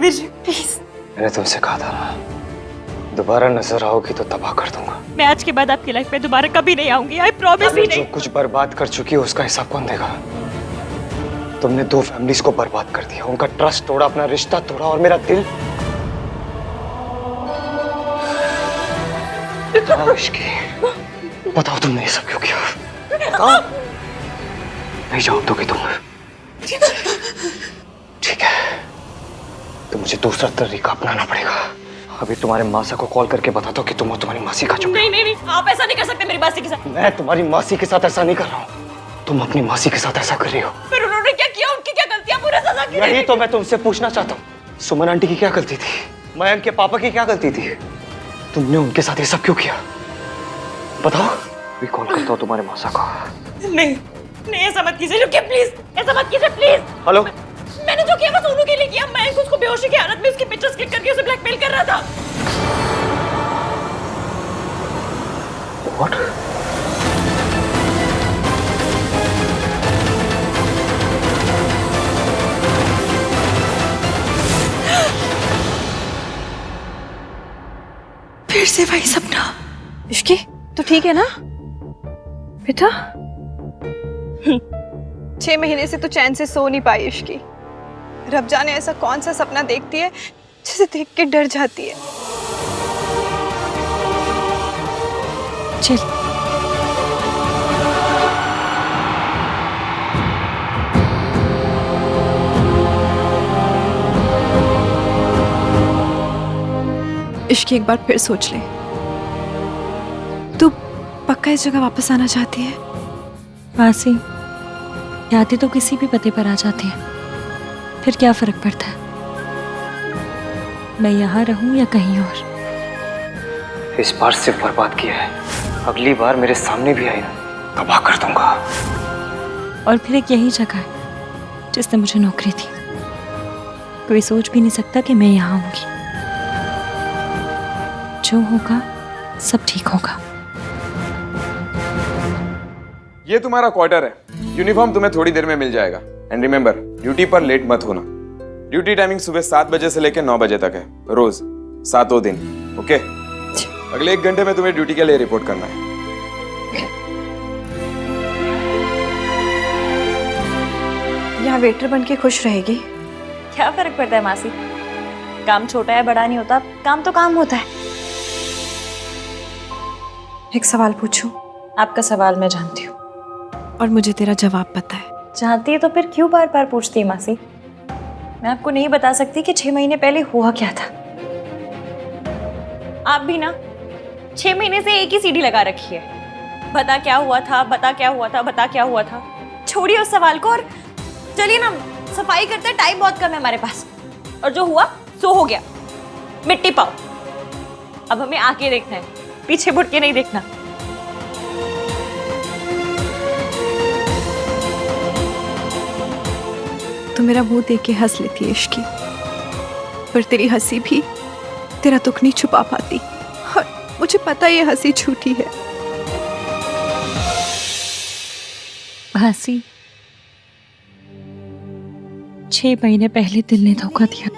दीजिए प्लीज। मैंने तुमसे कहा था ना, दोबारा नजर आओगी तो तबाह कर दूंगा। मैं आज के बाद आपकी लाइफ में दोबारा कभी नहीं आऊंगी, आई प्रॉमिस ही नहीं। जो कुछ बर्बाद कर चुकी हो उसका हिसाब कौन देगा? तुमने 2 फैमिलीज को बर्बाद कर दिया, उनका ट्रस्ट तोड़ा, अपना रिश्ता तोड़ा, और मेरा दिल। बताओ इश्की, बताओ तुमने ये सब क्यों किया? बताओ। नहीं जवाब दोगे तुम? ठीक है, तो मुझे दूसरा तरीका अपनाना पड़ेगा। अभी तुम्हारे मासा को कॉल करके बताता हूँ कि तुम और तुम्हारी मासी का चुप। नहीं नहीं नहीं, आप ऐसा नहीं कर सकते मेरी मासी के साथ। मैं तुम्हारी मासी के साथ ऐसा नहीं कर रहा हूँ, तुम अपनी मासी के साथ ऐसा कर रही हो। फिर उन्होंने क्या किया? उनकी क्या गलतियां? पूरा सजा की। यही तो मैं तुमसे पूछना चाहता हूँ। सुमन आंटी की क्या गलती थी? मयंक के पापा की क्या गलती थी? तुमने उनके साथ ये सब क्यों किया? बताओ। अभी कॉल करता हूँ तुम्हारे मासा को। नहीं नहीं, ऐसा मत कीजिए, रुकिए प्लीज, ऐसा मत कीजिए प्लीज। हेलो। मैंने जो किया मैं सोनू के लिए किया। मैं उसको बेहोशी की हालत में उसकी पिक्चर्स क्लिक करके उसे ब्लैकमेल कर रहा था। What? फिर से वही सपना। इश्की तो ठीक है ना बेटा? 6 महीने से तो चैन से सो नहीं पाई इश्की। रब जाने ऐसा कौन सा सपना देखती है जिसे देख के डर जाती है। चल इश्की एक बार फिर सोच ले, तू पक्का इस जगह वापस आना चाहती है? मासी, यादें तो किसी भी पते पर आ जाती है, फिर क्या फर्क पड़ता है मैं यहाँ रहूं या कहीं और। इस बार सिर्फ बर्बाद किया है, अगली बार मेरे सामने भी आई ना, तबाह कर दूंगा। और फिर एक यही जगह है जिसने मुझे नौकरी दी। कोई सोच भी नहीं सकता कि मैं यहाँ आऊंगी। जो होगा सब ठीक होगा। ये तुम्हारा क्वार्टर है, यूनिफॉर्म तुम्हें थोड़ी देर में मिल जाएगा। एंड रिमेंबर, ड्यूटी पर लेट मत होना। ड्यूटी टाइमिंग सुबह 7 बजे से लेकर 9 बजे तक है, रोज 7 दिन। ओके? अगले 1 घंटे में तुम्हें ड्यूटी के लिए रिपोर्ट करना है। यहाँ वेटर बन के खुश रहेगी। क्या फर्क पड़ता है मासी, काम छोटा है बड़ा नहीं होता, काम तो काम होता है। एक सवाल पूछूं? आपका सवाल मैं जानती हूँ। और मुझे तेरा जवाब पता है। जानती है तो फिर क्यों बार बार पूछती है मासी? मैं आपको नहीं बता सकती कि 6 महीने पहले हुआ क्या था। आप भी ना 6 महीने से एक ही सीढ़ी लगा रखी है। बता क्या हुआ था, बता क्या हुआ था, बता क्या हुआ था। छोड़िए उस सवाल को और चलिए ना सफाई करते हैं, टाइम बहुत कम है हमारे पास। और जो हुआ सो हो गया, मिट्टी पाओ। अब हमें आके देखना है, पीछे मुड़ के नहीं देखना। तू मेरा मुंह देख के हंस लेती है इश्की, पर तेरी हंसी भी तेरा दुख नहीं छुपा पाती। और मुझे पता है ये हंसी झूठी है। हंसी 6 महीने पहले दिल ने धोखा दिया,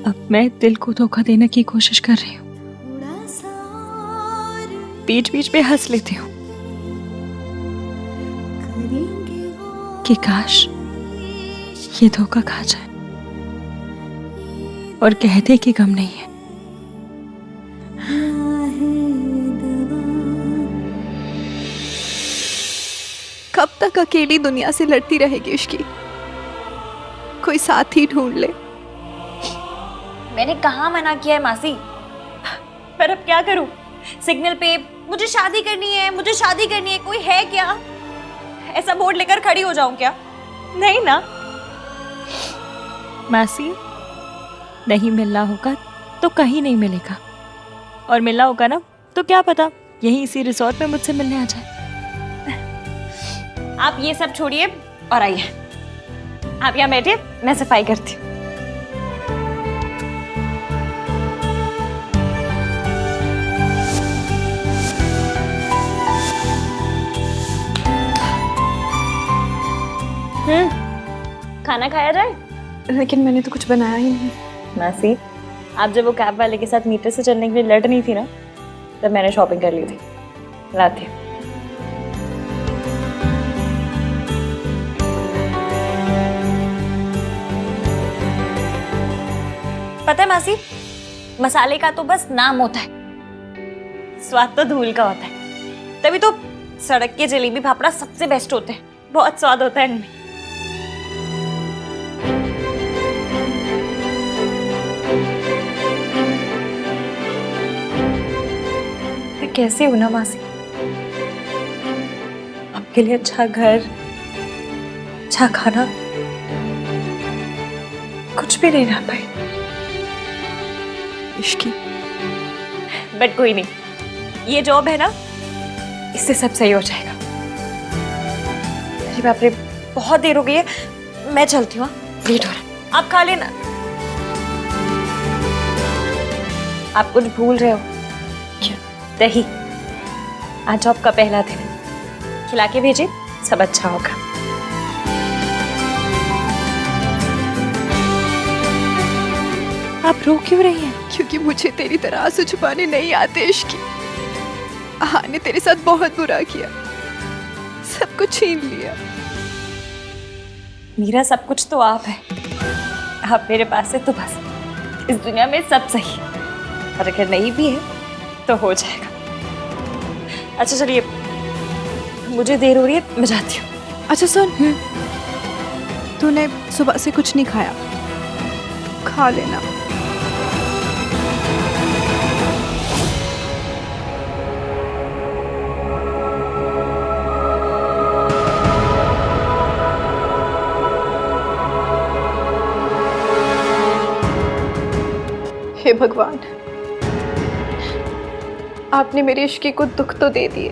अब मैं दिल को धोखा देने की कोशिश कर रही हूँ। बीच बीच में हंस लेती हूँ कि काश ये धोखा खा जाए और कह दे कि गम नहीं है। कब तक अकेली दुनिया से लड़ती रहेगी इश्की? कोई साथी ढूंढ ले। मैंने कहाँ मना किया है मासी, पर अब क्या करूं? सिग्नल पे मुझे शादी करनी है, मुझे शादी करनी है, कोई है क्या? ऐसा बोर्ड लेकर खड़ी हो जाऊं क्या? नहीं ना मासी, नहीं मिलना होगा तो कहीं नहीं मिलेगा, और मिलना होगा ना तो क्या पता यहीं इसी रिसोर्ट में मुझसे मिलने आ जाए। आप ये सब छोड़िए और आइए, आप यहाँ बैठिए, मैं सफाई करती हूँ। खाना खाया जाए? लेकिन मैंने तो कुछ बनाया ही नहीं। मासी, आप जब वो कैब वाले के साथ मीटर से चलने के लिए लड़ नहीं थी ना, तब मैंने शॉपिंग कर ली थी। लाती हूँ। पता है मासी, मसाले का तो बस नाम होता है, स्वाद तो धूल का होता है। तभी तो सड़क के जलेबी फाफड़ा सबसे बेस्ट होते हैं, बहुत स्वाद होता है इनमें। मैं कैसी हूं ना मासी, आपके लिए अच्छा घर, अच्छा खाना, कुछ भी नहीं रह पाई। इश्की, बट कोई नहीं, ये जॉब है ना, इससे सब सही हो जाएगा। अरे बाप रे, बहुत देर हो गई है, मैं चलती हूँ, लेट हो रहा है। आप खा लेना। आप कुछ भूल रहे हो क्या? दही, आज जॉब का पहला दिन है, खिला के भेजिए, सब अच्छा होगा। आप रो क्यों रही हैं? क्योंकि मुझे तेरी तरह आंसू छुपाने नहीं आते इश्की। हाँ ने तेरे साथ बहुत बुरा किया, सब कुछ छीन लिया। मेरा सब कुछ तो आप है, आप मेरे पास है तो बस इस दुनिया में सब सही है, और अगर नहीं भी है तो हो जाएगा। अच्छा चलिए, मुझे देर हो रही है, मैं जाती हूँ। अच्छा सुन, तूने सुबह से कुछ नहीं खाया, खा लेना। हे भगवान, आपने मेरे इश्की को दुख तो दे दिए,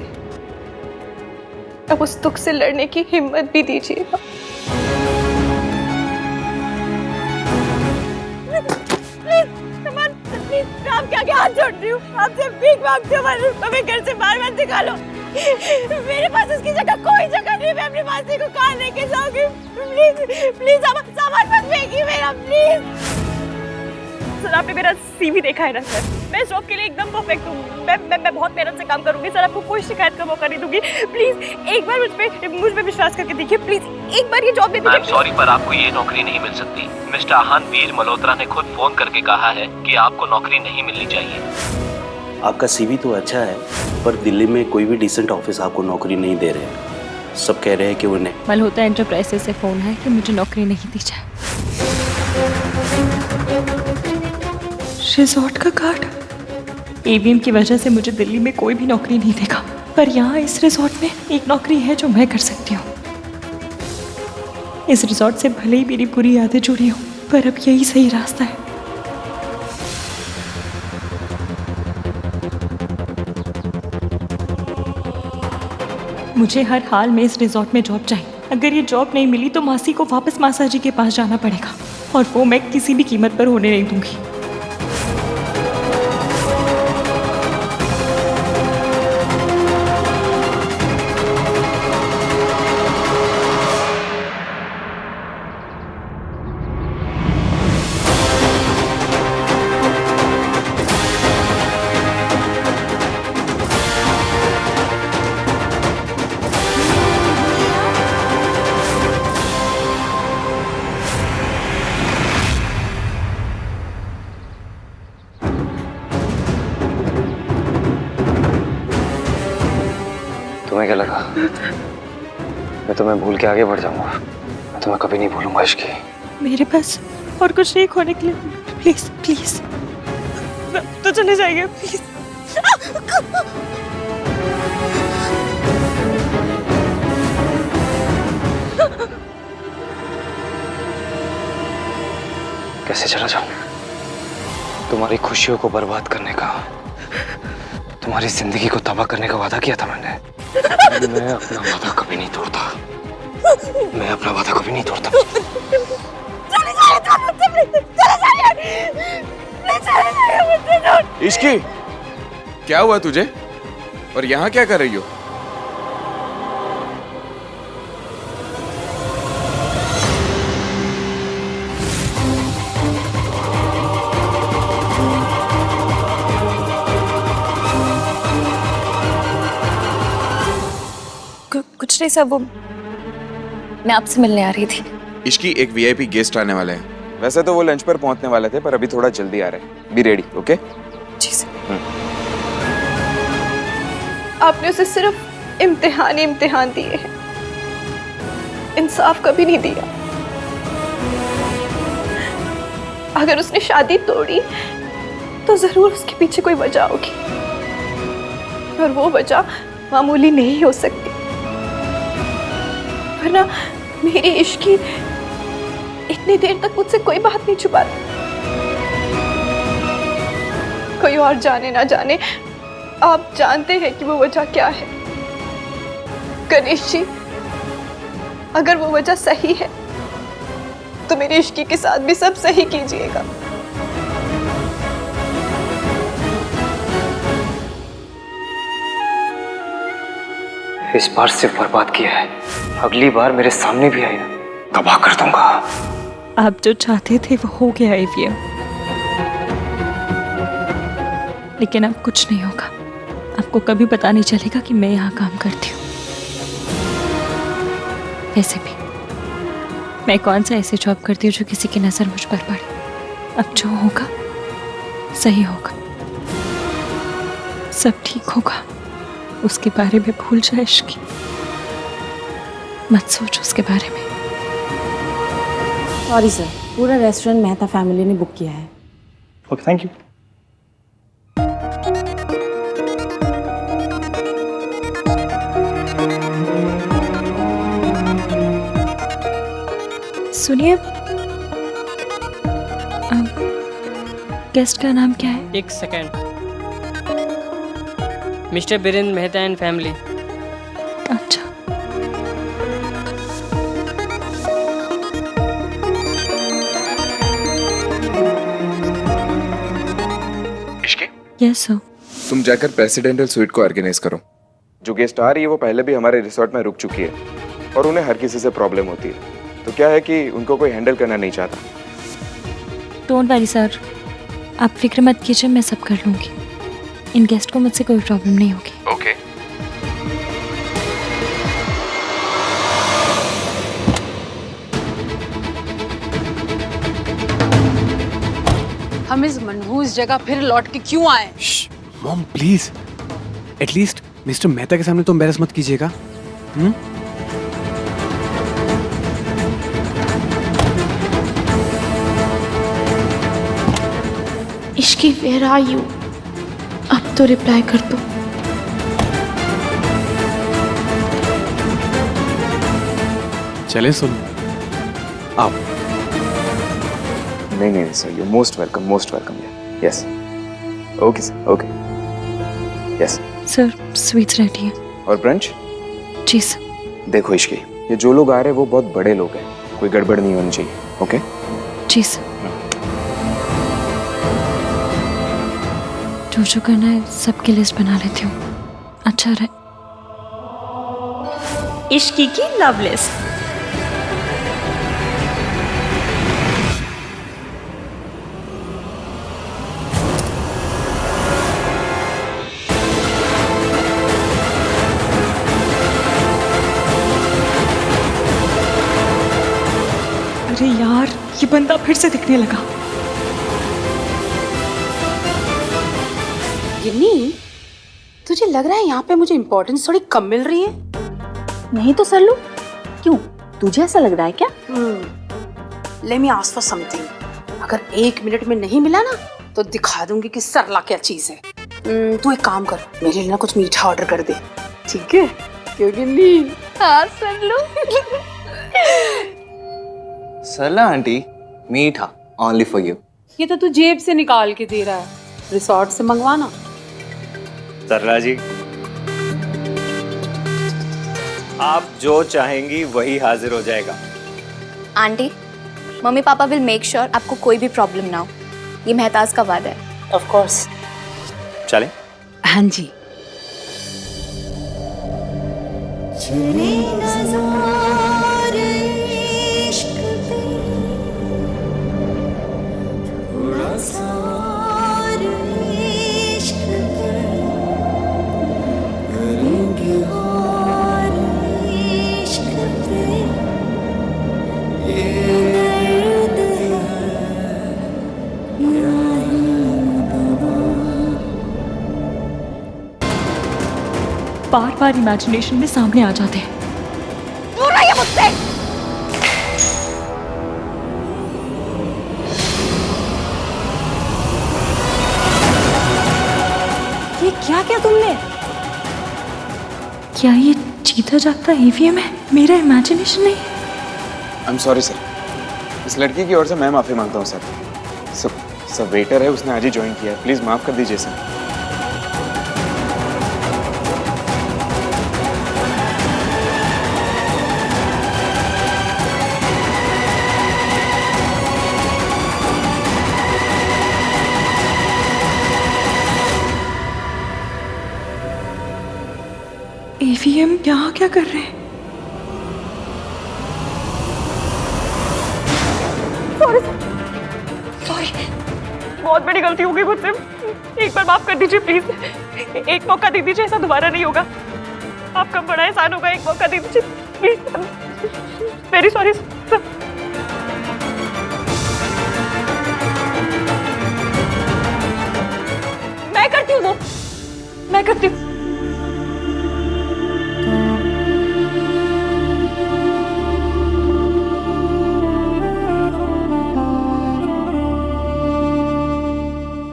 अब उस दुख से लड़ने की हिम्मत भी दीजिएगा। आप क्या हाथ जोड़ रही हूँ, आपसे भीख मांगती हूँ, हमें घर से बाहर मत निकालो। मेरे पास उसकी जगह कोई जगह नहीं, मैं अपनी मासी को कहाँ लेके जाऊंगी? प्लीज प्लीज सामान मत फेंकिए मेरा, प्लीज। सर, आपने मेरा सीवी देखा है ना सर, मैं इस जॉब के लिए एकदम परफेक्ट हूँ। मैं बहुत मेहनत से काम करूंगी सर, आपको कोई शिकायत का मौका नहीं दूंगी। प्लीज एक बार मुझ पे विश्वास करके देखिए, प्लीज एक बार ये जॉब दे दीजिए। सॉरी, पर आपको ये नौकरी नहीं मिल सकती। मिस्टर आहान वीर मल्होत्रा ने खुद फोन करके कहा है कि आपको नौकरी नहीं मिलनी चाहिए। आपका सीवी तो अच्छा है, पर दिल्ली में कोई भी डिसेंट ऑफिस आपको नौकरी नहीं दे रहे। सब कह रहे हैं कि उन्हें मल्होत्रा एंटरप्राइजेस से फोन है कि मुझे नौकरी नहीं दी जाए। रिजॉर्ट का कार्ड, ईवीएम की वजह से मुझे दिल्ली में कोई भी नौकरी नहीं देगा, पर यहाँ इस रिजॉर्ट में एक नौकरी है जो मैं कर सकती हूँ। इस रिजॉर्ट से भले ही मेरी बुरी यादें जुड़ी हो, पर अब यही सही रास्ता है। मुझे हर हाल में इस रिजॉर्ट में जॉब चाहिए। अगर ये जॉब नहीं मिली तो मासी को वापस मासा जी के पास जाना पड़ेगा, और वो मैं किसी भी कीमत पर होने नहीं दूंगी। तुम्हें क्या लगा मैं तुम्हें भूल के आगे बढ़ जाऊंगा? मैं तुम्हें कभी नहीं भूलूंगा इश्की। मेरे पास और कुछ नहीं खोने के लिए, प्लीज प्लीज तो चले जाइए प्लीज। कैसे चला जाऊं? तुम्हारी खुशियों को बर्बाद करने का, तुम्हारी जिंदगी को तबाह करने का वादा किया था मैंने। मैं अपना वादा कभी नहीं तोड़ता, मैं अपना वादा कभी नहीं तोड़ता। इश्की, क्या हुआ तुझे और यहाँ क्या कर रही हो? कुछ नहीं सर, वो मैं आपसे मिलने आ रही थी। इश्की एक वीआईपी गेस्ट आने वाले हैं। वैसे तो वो लंच पर पहुंचने वाले थे, पर अभी थोड़ा जल्दी आ रहे हैं। Be ready, okay? जी सर। आपने उसे सिर्फ इम्तिहान ही इम्तिहान दिए हैं, इंसाफ कभी नहीं दिया। अगर उसने शादी तोड़ी तो जरूर उसके पीछे कोई वजह होगी, और वो वजह मामूली नहीं हो सकती, वरना मेरी इश्की इतनी देर तक मुझसे कोई बात नहीं छुपाती। कोई और जाने ना जाने, आप जानते हैं कि वो वजह क्या है। गणेश जी, अगर वो वजह सही है तो मेरी इश्की के साथ भी सब सही कीजिएगा। इस बार सिर्फ बर्बाद किया है, अगली बार मेरे सामने भी आई ना, तबाह कर दूंगा। आप जो चाहते थे वो हो गया एवियम, लेकिन अब कुछ नहीं होगा। आपको कभी पता नहीं चलेगा कि मैं यहाँ काम करती हूँ। वैसे भी मैं कौन सा ऐसे जॉब करती हूँ जो किसी की नजर मुझ पर पड़े। अब जो होगा सही होगा, सब ठीक होगा। उसके बारे में भूल जाए इश्की, मत सोच उसके बारे में। सॉरी सर, पूरा रेस्टोरेंट मेहता फैमिली ने बुक किया है। Okay, thank you. सुनिए, गेस्ट का नाम क्या है? एक second. Mister Birendra Mehta and family. अच्छा, इश्की, यस सर। तुम जाकर प्रेसिडेंटल स्वीट को ऑर्गेनाइज करो। जो गेस्ट आ रही है वो पहले भी हमारे रिसोर्ट में रुक चुकी है, और उन्हें हर किसी से प्रॉब्लम होती है। तो क्या है कि उनको कोई हैंडल करना नहीं चाहता। डोंट वरी सर, आप फिक्र मत कीजिए, मैं सब कर लूँगी। इन गेस्ट को मुझसे कोई प्रॉब्लम नहीं होगी। ओके। हम इस मनहूस जगह फिर लौट के क्यों आए? Mom please, at least mister Mehta के सामने तो एम्बैरस मत कीजिएगा। Ishki, where are you? अब तो रिप्लाई कर दो। चले सुन, आप। नहीं sir, you most welcome, most welcome. Yes, okay sir, okay, yes. Sir sweets ready है। और ब्रंच? जी सर। देखो इश्की, ये जो लोग आ रहे हैं वो बहुत बड़े लोग हैं, कोई गड़बड़ नहीं होनी चाहिए। ओके? जी सर। जो करना है सबकी लिस्ट बना लेती हूँ। अच्छा रहे। इश्की की लव लिस्ट। अरे यार, ये बंदा फिर से दिखने लगा। गिन्नी, तुझे लग रहा है यहाँ पे मुझे इम्पोर्टेंस थोड़ी कम मिल रही है? नहीं तो सर लो, क्यों? तुझे ऐसा लग रहा है क्या? Let me ask for something. अगर 1 मिनट में नहीं मिला ना तो दिखा दूंगी कि सरला क्या चीज है। तू एक काम कर, मेरे लिए ना कुछ मीठा ऑर्डर कर दे, ठीक है? क्यों गिन्नी? हाँ सर लो। सरला आंटी, मीठा ओनली फॉर यू। ये तो तू जेब से निकाल के दे रहा है, रिसोर्ट से मंगवाना। सरला जी, आप जो चाहेंगी वही हाजिर हो जाएगा। Aunty, mummy papa will make sure आपको कोई भी प्रॉब्लम ना हो। ये मेहताज का वादा है। Of course. चलें? हाँ जी। बार बार इमेजिनेशन में सामने आ जाते हैं। दूर रहिए मुझसे। ये क्या किया तुमने? क्या ये जीता जागता ईवीएम है? मेरा इमेजिनेशन नहीं। आई एम सॉरी सर, इस लड़की की ओर से मैं माफी मांगता हूँ सर। सब वेटर है, उसने आज ही ज्वाइन किया है, प्लीज माफ कर दीजिए सर। ईवीएम यहाँ क्या कर रहे हैं? सॉरी, बहुत बड़ी गलती हो गई मुझसे। एक बार माफ कर दीजिए प्लीज। एक मौका दे दीजिए, ऐसा दोबारा नहीं होगा। आपका बड़ा एहसान होगा, एक मौका दे दीजिए प्लीज। Very sorry. मैं करती हूँ वो, मैं करती हूँ।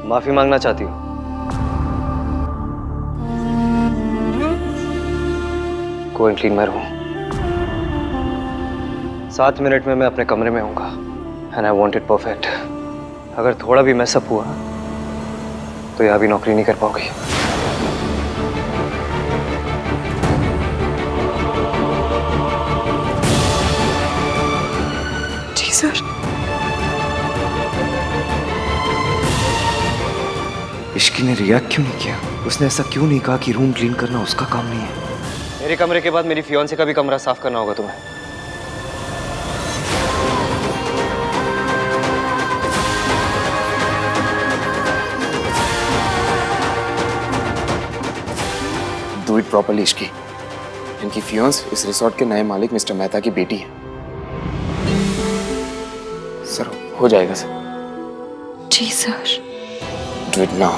माफी मांगना चाहती हूँ। क्वीन मैं हूँ। 7 मिनट में मैं अपने कमरे में होऊंगा and I want it perfect. अगर थोड़ा भी मैसअप हुआ तो यहाँ भी नौकरी नहीं कर पाओगी। जी सर। इश्की ने रिएक्ट क्यों नहीं किया? उसने ऐसा क्यों नहीं कहा कि रूम क्लीन करना उसका काम नहीं है? मेरे कमरे के बाद मेरी फियांसे का भी कमरा साफ करना होगा तुम्हें। Do it properly Ishki. इनकी फियांस इस रिसोर्ट के नए मालिक मिस्टर मेहता की बेटी है। सर हो जाएगा सर। जी sir. Do it now.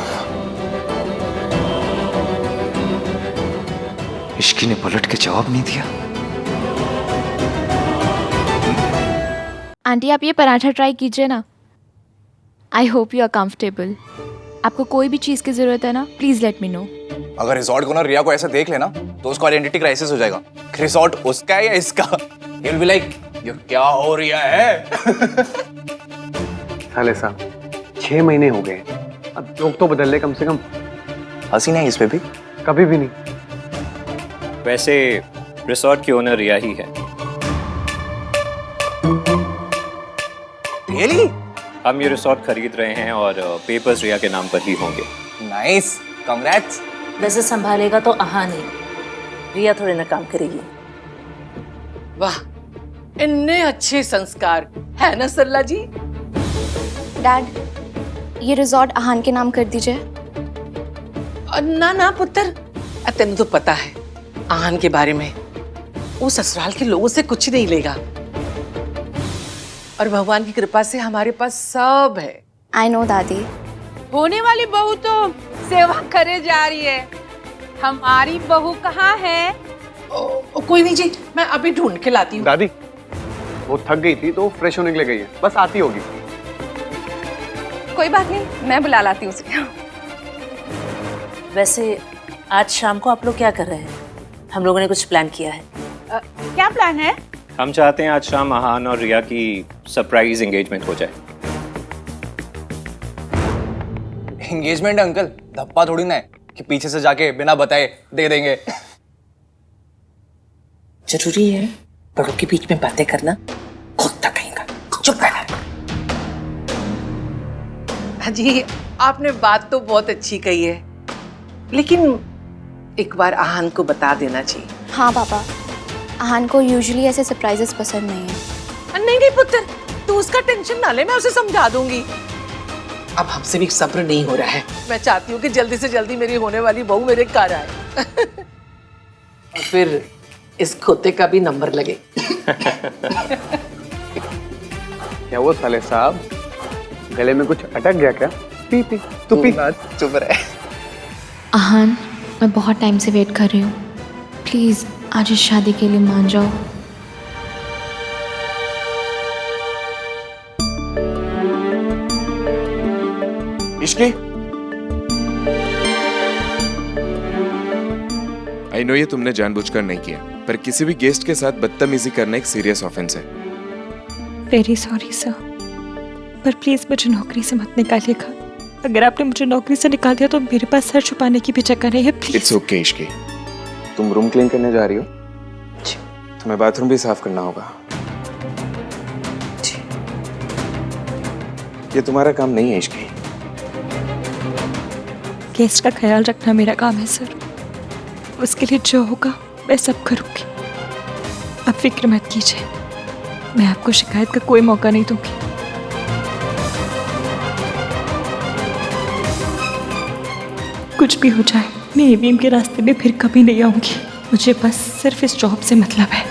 Ishki ने पलट के जवाब नहीं दिया। आंटी आप ये पराठा ट्राई कीजिए ना। I hope you are comfortable. आपको कोई भी चीज़ की ज़रूरत है ना, प्लीज़ लेट मी नो। अगर रिजॉर्ट को ना रिया को ऐसा देख लेना तो उसका आइडेंटिटी क्राइसिस हो जाएगा। रिजॉर्ट उसका है या इसका? ही विल बी लाइक ये क्या हो रहा है? साले साहब 6 महीने हो गए, अब जोक तो बदल ले कम से कम। हंसी नहीं इस पे भी? कभी भी नहीं। वैसे रिसोर्ट की ओनर रिया ही है। रियली? हम ये रिसोर्ट खरीद रहे हैं और पेपर्स रिया के नाम पर ही होंगे। Nice, congrats. वैसे संभालेगा तो आहा नहीं, रिया थोड़े ना काम करेगी। वाह, इतने अच्छे संस्कार है ना सरला जी। डैड ये रिजॉर्ट आहान के नाम कर दीजिए। ना ना पुत्र, तेन तो पता है आहान के बारे में। वो ससुराल के लोगों से कुछ नहीं लेगा और भगवान की कृपा से हमारे पास सब है। आई नो दादी। होने वाली बहू तो सेवा करे जा रही है, हमारी बहू कहाँ है? कोई नहीं जी, मैं अभी ढूंढ के लाती हूँ। दादी वो थक गई थी तो फ्रेश होने के लिए गई है, बस आती होगी। कोई बात नहीं, मैं बुला लाती हूँ उसे। वैसे आज शाम को आप लोग क्या कर रहे हैं? हम लोगों ने कुछ प्लान किया है। क्या प्लान है? हम चाहते हैं आज शाम आहान और रिया की सरप्राइज एंगेजमेंट हो जाए। एंगेजमेंट अंकल, धप्पा थोड़ी ना है कि पीछे से जाके बिना बताए दे देंगे। जरूरी है बड़ों के बीच में बातें करना? कुत्ता कहीं का, चुप रहना। हाँ जी, आपने बात तो बहुत अच्छी कही है, लेकिन एक बार आहान को बता देना चाहिए। हाँ पापा, आहान को यूजुअली ऐसे सरप्राइजेस पसंद नहीं है। नहीं नहीं पुत्र, तू उसका टेंशन ना ले, मैं उसे समझा दूंगी। अब हमसे भी सब्र नहीं हो रहा है। मैं चाहती हूँ कि जल्दी से जल्दी मेरी होने वाली बहू मेरे घर आए और फिर इस खोते का भी नंबर लगे। क्या वो साले साहब, गले में कुछ अटक गया क्या? पी पी तू पी। चुप रहे। आहान मैं बहुत टाइम से वेट कर रही हूँ, प्लीज़ आज इस शादी के लिए मान जाओ। इश्की, आई नो ये तुमने जानबूझकर नहीं किया, पर किसी भी गेस्ट के साथ बदतमीजी करना एक सीरियस ऑफेंस है। वेरी सॉरी सर, पर प्लीज मुझे नौकरी से मत निकालिएगा। अगर आपने मुझे नौकरी से निकाल दिया तो मेरे पास सर छुपाने की भी जगह नहीं है। प्लीज। इट्स ओके इश्की, तुम रूम क्लीन करने जा रही हो, तुम्हें बाथरूम भी साफ करना होगा। ये तुम्हारा काम नहीं है इश्की। गेस्ट का ख्याल रखना मेरा काम है सर, उसके लिए जो होगा मैं सब करूंगी। आप फिक्र मत कीजिए, मैं आपको शिकायत का कोई मौका नहीं दूंगी। कुछ भी हो जाए मैं एवीएम के रास्ते में फिर कभी नहीं आऊंगी। मुझे बस सिर्फ इस जॉब से मतलब है।